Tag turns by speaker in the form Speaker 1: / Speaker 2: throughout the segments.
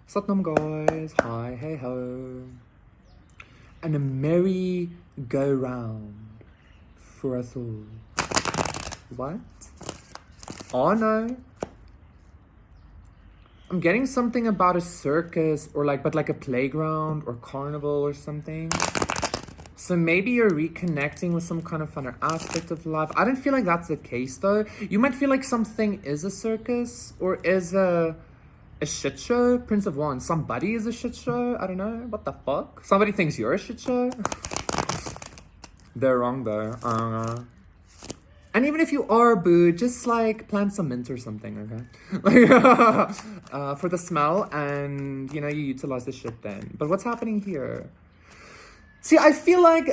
Speaker 1: Satnam guys, hi, hey ho. And a merry go round for us all. What? Oh no. I'm getting something about a circus or but like a playground or carnival or something. So maybe you're reconnecting with some kind of funner aspect of life. I don't feel like that's the case though. You might feel like something is a circus or is a shit show. Prince of Wands, somebody is a shit show. I don't know. What the fuck? Somebody thinks you're a shit show. They're wrong though. And even if you are, boo, just like plant some mint or something, okay? For the smell, and you utilize the shit then. But what's happening here? See, I feel like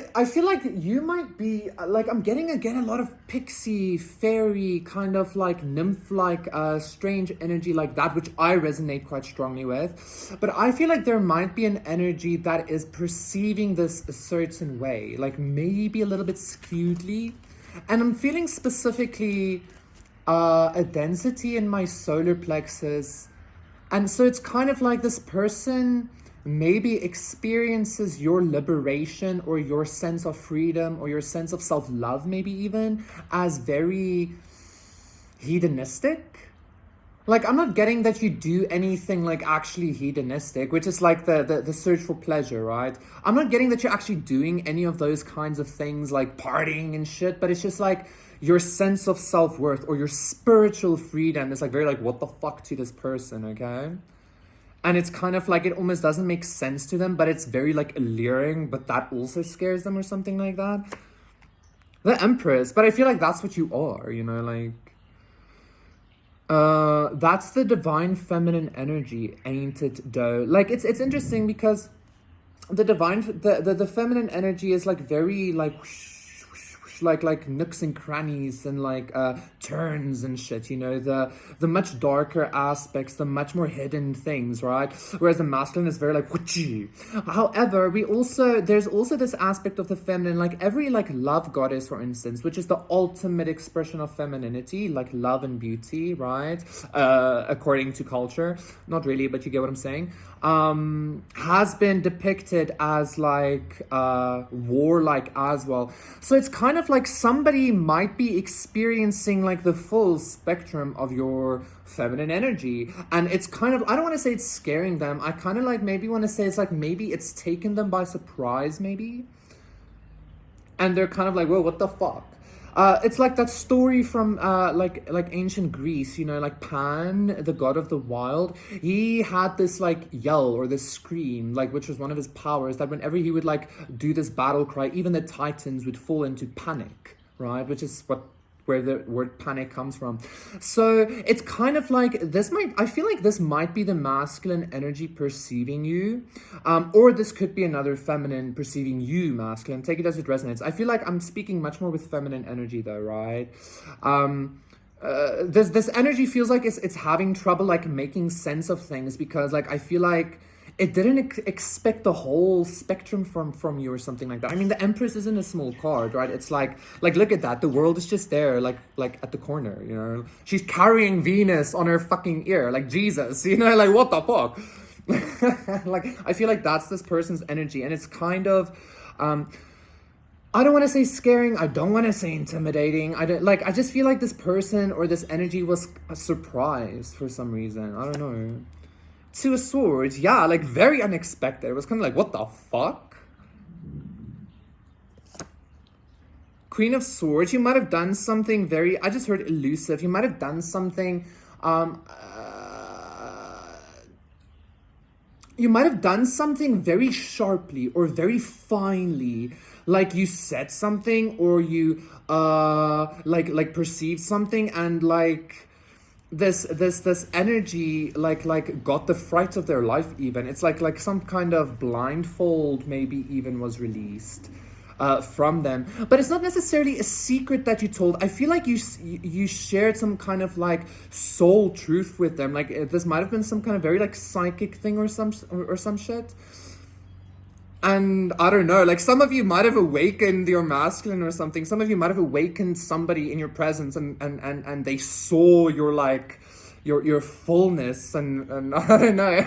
Speaker 1: you might be like, I'm getting again a lot of pixie, fairy, kind of like nymph-like, strange energy like that, which I resonate quite strongly with. But I feel like there might be an energy that is perceiving this a certain way, like maybe a little bit skewedly. And I'm feeling specifically a density in my solar plexus. And so it's kind of like this person maybe experiences your liberation or your sense of freedom or your sense of self-love maybe even as very hedonistic. Like, I'm not getting that you do anything like actually hedonistic, which is like the search for pleasure, right? I'm not getting that you're actually doing any of those kinds of things like partying and shit, but it's just like your sense of self-worth or your spiritual freedom is like very like, what the fuck to this person, okay? And it's kind of like it almost doesn't make sense to them, but it's very like alluring, but that also scares them or something like that. The Empress, but I feel like that's what you are, like that's the divine feminine energy, ain't it though? Like it's interesting because the the feminine energy is like very like like nooks and crannies and like turns and shit, the much darker aspects, the much more hidden things, right? Whereas the masculine is very like witchy. However, there's also this aspect of the feminine, like every like love goddess, for instance, which is the ultimate expression of femininity, like love and beauty, right? According to culture, not really, but you get what I'm saying. Has been depicted as like warlike as well. So it's kind of like somebody might be experiencing like the full spectrum of your feminine energy, and it's kind of, I don't want to say it's scaring them. I kind of like maybe want to say it's like maybe it's taken them by surprise maybe, and they're kind of like, whoa, what the fuck? It's like that story from like ancient Greece, like Pan, the god of the wild. He had this like yell or this scream, like which was one of his powers, that whenever he would like do this battle cry, even the Titans would fall into panic, right? Which is where the word panic comes from. So it's kind of like I feel like this might be the masculine energy perceiving you, or this could be another feminine perceiving you masculine. Take it as it resonates. I feel like I'm speaking much more with feminine energy though, right? This energy feels like it's having trouble like making sense of things, because like I feel like it didn't expect the whole spectrum from you or something like that. I mean, the Empress isn't a small card, right? It's like look at that. The world is just there, like at the corner, She's carrying Venus on her fucking ear, like Jesus, like what the fuck? Like, I feel like that's this person's energy, and it's kind of, I don't want to say scaring. I don't want to say intimidating. I just feel like this person or this energy was surprised for some reason. I don't know. Two of Swords, yeah, like very unexpected. It was kind of like, what the fuck? Queen of Swords, you might have done something very, I just heard elusive. You might have done something, you might have done something very sharply or very finely. Like you said something, or you, like perceived something, and like, this energy like got the fright of their life even. It's like some kind of blindfold maybe even was released from them, but it's not necessarily a secret that you told. I feel like you shared some kind of like soul truth with them. Like this might have been some kind of very like psychic thing or some shit. And I don't know, like some of you might have awakened your masculine or something. Some of you might have awakened somebody in your presence, and they saw your like your fullness, and I don't know.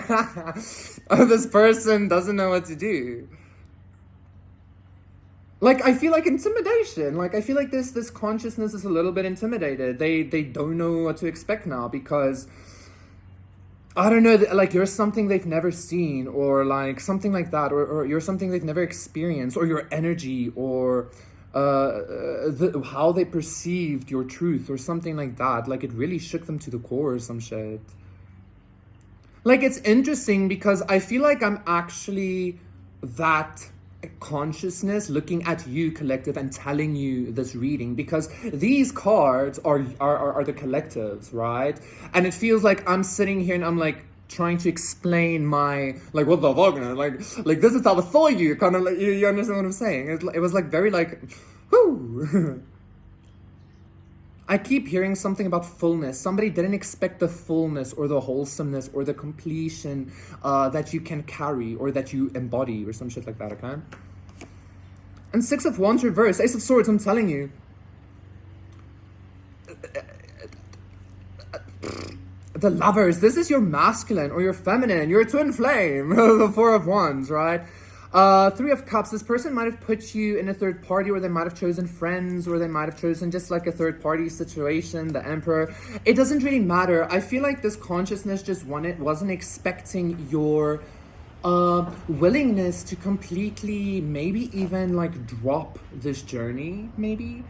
Speaker 1: This person doesn't know what to do. Like, I feel like intimidation. Like, I feel like this consciousness is a little bit intimidated. They don't know what to expect now because I don't know, like you're something they've never seen, or like something like that, or you're something they've never experienced, or your energy, or how they perceived your truth, or something like that. Like it really shook them to the core or some shit. Like it's interesting because I feel like I'm actually that consciousness looking at you, collective, and telling you this reading, because these cards are the collectives, right? And it feels like I'm sitting here and I'm like trying to explain my, like, what the fuck, like this is how I saw you, kind of like, you understand what I'm saying? It was like very like, whoo. I keep hearing something about fullness. Somebody didn't expect the fullness or the wholesomeness or the completion that you can carry or that you embody or some shit like that, okay? And Six of Wands reverse, Ace of Swords, I'm telling you. The Lovers, this is your masculine or your feminine, your twin flame, the Four of Wands, right? Three of Cups, this person might have put you in a third party, or they might have chosen friends, or they might have chosen just like a third party situation, the Emperor. It doesn't really matter. I feel like this consciousness just wasn't expecting your willingness to completely, maybe even like drop this journey, maybe.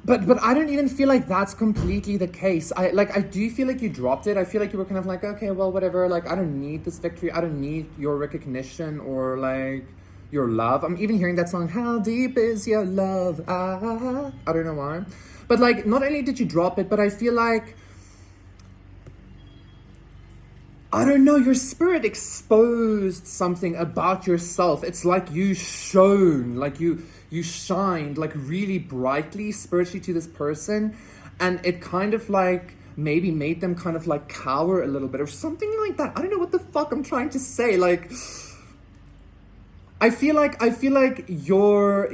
Speaker 1: But I don't even feel like that's completely the case. I do feel like you dropped it. I feel like you were kind of like, okay, well, whatever. Like, I don't need this victory. I don't need your recognition or like your love. I'm even hearing that song, How Deep Is Your Love? Ah, I don't know why. But like, not only did you drop it, but I feel like, I don't know, your spirit exposed something about yourself. It's like you shone, like you shined like really brightly spiritually to this person, and it kind of like maybe made them kind of like cower a little bit or something like that. I don't know what the fuck I'm trying to say. Like I feel like your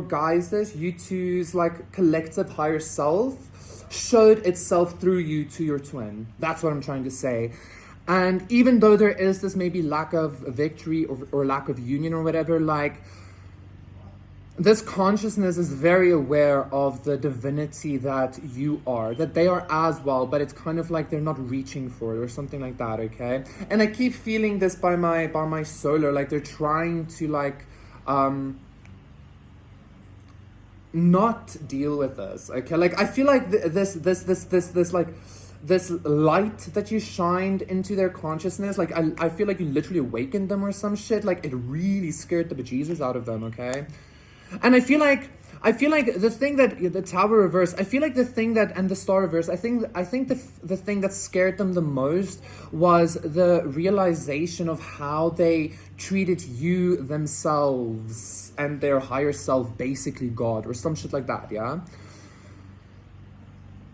Speaker 1: guys', you two's like collective higher self showed itself through you to your twin. That's what I'm trying to say. And even though there is this maybe lack of victory or lack of union or whatever, like this consciousness is very aware of the divinity that you are, that they are as well, but it's kind of like they're not reaching for it or something like that, okay? And I keep feeling this by my solar, like they're trying to like not deal with this, okay? Like I feel like this like this light that you shined into their consciousness, like I feel like you literally awakened them or some shit. Like it really scared the bejesus out of them, okay? And I feel like the thing that the Tower reverse, I feel like the thing that, and the Star reverse, I think the thing that scared them the most was the realization of how they treated you themselves and their higher self, basically God or some shit like that, yeah?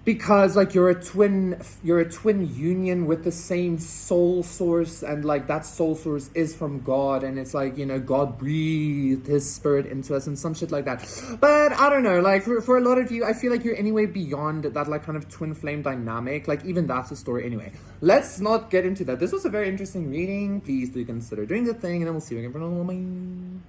Speaker 1: Because like you're a twin union with the same soul source, and like that soul source is from God, and it's like, you know, God breathed his spirit into us and some shit like that. But I don't know, like for a lot of you, I feel like you're anyway beyond that like kind of twin flame dynamic. Like even that's a story anyway. Let's not get into that. This was a very interesting reading. Please do consider doing the thing, and then we'll see you again for another one.